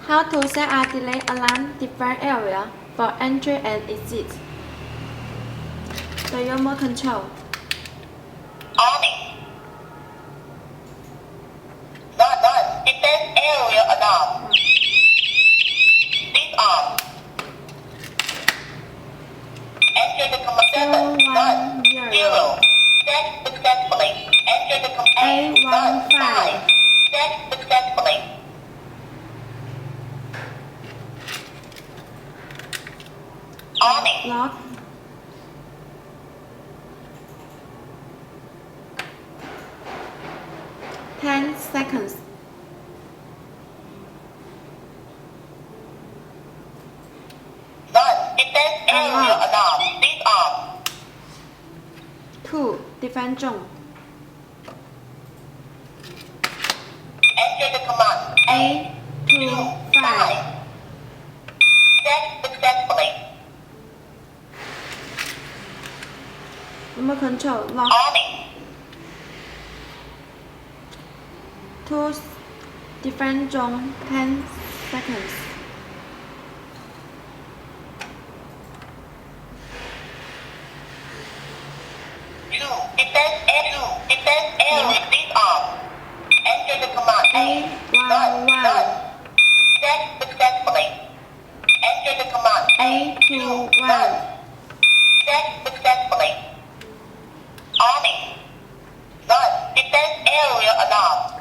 How to set a delay alarm different area for entry and exit. The remote control. Army. None. Defense area alarm. Disarm. Enter the command 7. None. 0. Set successfully. Enter the command 5. Set successfully. Army. Lock. Ten seconds. None. Defense area alarm. Disarm. 2. Defense zone. Enter the command 8, 2, 5. Set successfully. Remote control. Lock. Army. 2. Defense zone. 10 seconds. Defense area disarm. Enter the command 811. Set successfully. Enter the command 821. Set successfully. Army. None. Defense area alarm.